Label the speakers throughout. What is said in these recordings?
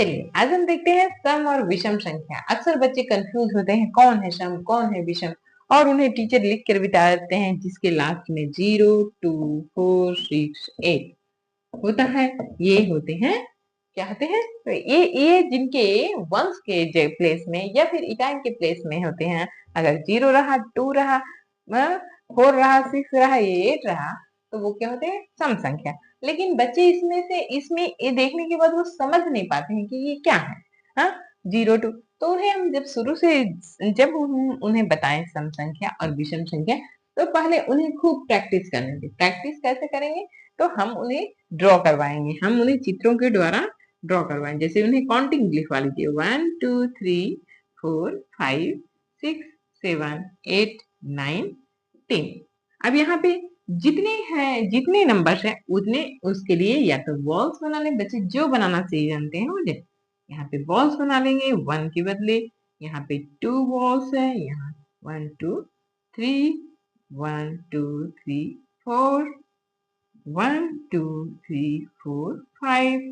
Speaker 1: चलिए आज हम देखते हैं सम और विषम संख्या। अक्सर बच्चे कंफ्यूज होते हैं कौन है सम कौन है विषम, और उन्हें टीचर लिख कर बताते हैं जिसके लास्ट में 0, 2, 4, 6, 8 होता है। ये होते हैं, क्या होते हैं, तो ये जिनके वंस के प्लेस में या फिर इकाई के प्लेस में होते हैं। अगर 0 रहा, 2 रहा, 4 रहा, 6 रहा, 8 रहा, तो वो क्या होते हैं, सम संख्या। लेकिन बच्चे इसमें ये देखने के बाद वो समझ नहीं पाते हैं कि ये क्या है। हाँ, 0, 2, तो उन्हें हम जब शुरू से जब हम उन्हें बताएं सम संख्या और विषम संख्या, तो पहले उन्हें खूब प्रैक्टिस करने दें। प्रैक्टिस कैसे करेंगे, तो हम उन्हें ड्रॉ करवाएंगे, हम उन्हें चित्रों के द्वारा ड्रॉ करवाएंगे। जैसे उन्हें काउंटिंग लिखवा लीजिए 1, 2, 3, 4, 5, 6, 7, 8, 9, 10। अब यहाँ पे जितने नंबर्स हैं उतने उसके लिए या तो बॉल्स बना लें, बच्चे जो बनाना सही जानते हैं मुझे। यहाँ पे बॉल्स बना लेंगे 1 के बदले, यहाँ पे 2 बॉल्स है, यहाँ 1, 2, 3, 1, 2, 3, 4, 1, 2, 3, 4, 5,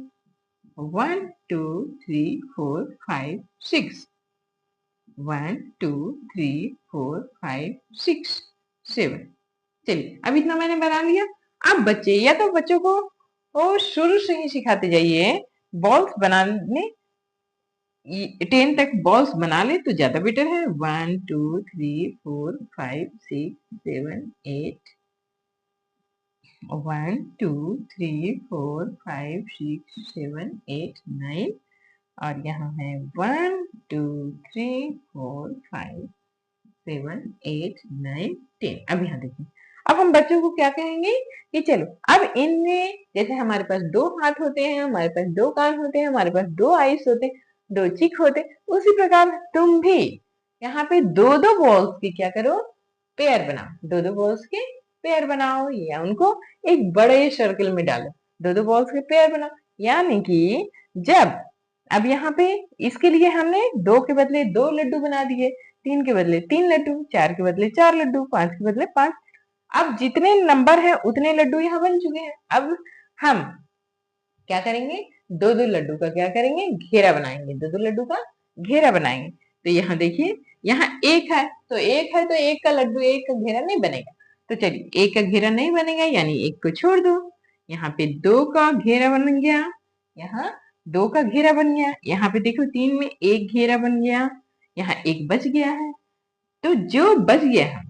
Speaker 1: 1, 2, 3, 4, 5, 6, 1, 2, 3, 4, 5, 6, 7। चलिए अब इतना मैंने बना लिया। अब बच्चे या तो बच्चों को शुरू से ही सिखाते जाइए बॉल्स बनाने, 10 तक बॉल्स बना ले तो ज्यादा बेटर है। 1, 2, 3, 4, 5, 6, 7, 8, 1, 2, 3, 4, 5, 6, 7, 8, 9, और यहाँ है 1, 2, 3, 4, 5, 7, 8, 9, 10। अब यहाँ देखिए, अब हम बच्चों को क्या कहेंगे कि चलो अब इनमें जैसे हमारे पास 2 हाथ होते हैं, हमारे पास 2 कान होते हैं, हमारे पास 2 आईज होते हैं, 2 चिक होते हैं, उसी प्रकार तुम भी यहाँ पे 2-2 बॉल्स की क्या करो, पेयर बनाओ। 2-2 बॉल्स के पेयर बनाओ या उनको एक बड़े सर्कल में डालो। 2-2 बॉल्स के पेयर बनाओ, यानी कि जब अब यहाँ पे इसके लिए हमने 2 के बदले 2 लड्डू बना दिए, 3 के बदले 3 लड्डू, 4 के बदले 4 लड्डू, 5 के बदले 5। अब जितने नंबर है उतने लड्डू यहाँ बन चुके हैं। अब हम क्या करेंगे, 2-2 लड्डू का क्या करेंगे, घेरा बनाएंगे। 2-2 लड्डू का घेरा बनाएंगे। तो यहाँ देखिए, यहाँ एक है तो एक का लड्डू, एक का घेरा नहीं बनेगा। तो चलिए एक का घेरा नहीं बनेगा यानी एक को छोड़ दो। यहाँ पे 2 का घेरा बन गया, यहाँ 2 का घेरा बन गया, यहाँ पे देखो 3 में एक घेरा बन गया, यहाँ एक बच गया है। तो जो बच गया है,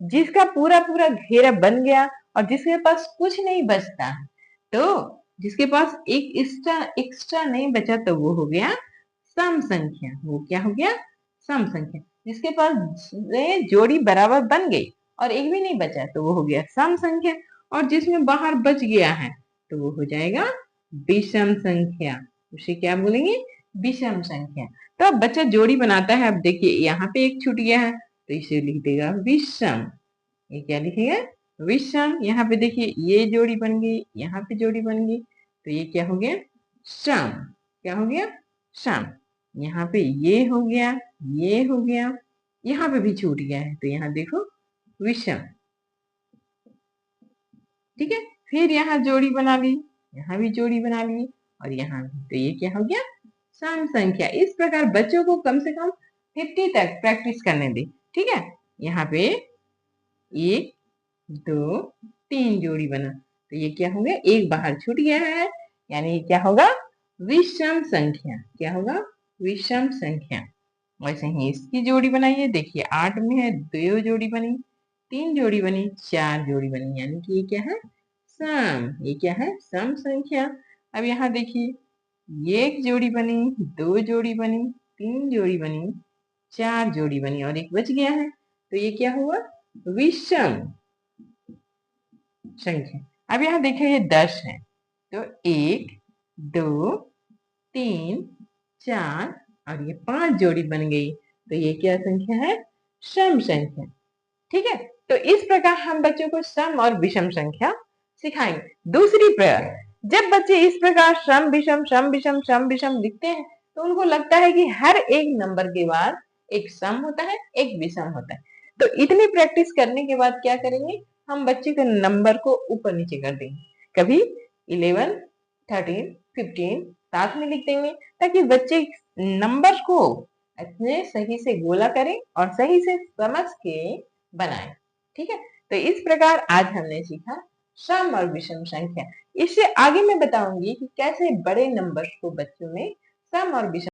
Speaker 1: जिसका पूरा पूरा घेरा बन गया और जिसके पास कुछ नहीं बचता है, तो जिसके पास एक एक्स्ट्रा नहीं बचा, तो वो हो गया सम संख्या। वो क्या हो गया, सम संख्या। जिसके पास जोड़ी बराबर बन गई और एक भी नहीं बचा, तो वो हो गया सम संख्या। और जिसमें बाहर बच गया है, तो वो हो जाएगा विषम संख्या। उसे क्या बोलेंगे, विषम संख्या। तो अब बच्चा जोड़ी बनाता है। अब देखिए यहाँ पे एक छूट गया है, तो इसे लिख देगा विषम। ये क्या लिखेगा, विषम। यहाँ पे देखिए ये जोड़ी बन गई, यहाँ पे जोड़ी बन गई, तो ये क्या हो गया, सम। क्या हो गया, सम। यहाँ पे ये हो गया, ये हो गया, यहाँ पे भी छूट गया है, तो यहाँ देखो विषम। ठीक है, फिर यहाँ जोड़ी बना ली, यहाँ भी जोड़ी बना ली, और यहाँ भी, तो ये क्या हो गया, सम संख्या। इस प्रकार बच्चों को कम से कम 50 तक प्रैक्टिस करने दी। ठीक है, यहाँ पे 1, 2, 3 जोड़ी बना, तो ये क्या हो गया, एक बाहर छूट गया है, यानी क्या होगा, विषम संख्या। क्या होगा, विषम संख्या। वैसे ही इसकी जोड़ी बनाइए, देखिए 8 में है, 2 जोड़ी बनी, 3 जोड़ी बनी, 4 जोड़ी बनी, यानी कि ये क्या है, सम। ये क्या है, सम संख्या। अब यहाँ देखिए, ये एक जोड़ी बनी, 2 जोड़ी बनी, 3 जोड़ी बनी, 4 जोड़ी बनी, और एक बच गया है, तो ये क्या हुआ, विषम संख्या। अब यहाँ देखिए ये 10 है, तो 1, 2, 3, 4 और ये 5 जोड़ी बन गई, तो ये क्या संख्या है, सम संख्या। ठीक है, तो इस प्रकार हम बच्चों को सम और विषम संख्या सिखाएंगे। दूसरी प्रकार, जब बच्चे इस प्रकार सम विषम सम विषम सम विषम लिखते हैं, तो उनको लगता है कि हर एक नंबर के बाद एक सम होता है, एक विषम होता है। तो इतनी प्रैक्टिस करने के बाद क्या करेंगे, हम बच्चे के नंबर को ऊपर नीचे कर देंगे। कभी 11, 13, 15, साथ में लिख देंगे ताकि बच्चे नंबर्स को अपने सही से गोला करें और सही से समझ के बनाएं। ठीक है, तो इस प्रकार आज हमने सीखा सम और विषम संख्या। इससे आगे मैं बताऊंगी कि कैसे बड़े नंबर्स को बच्चों में सम और विषम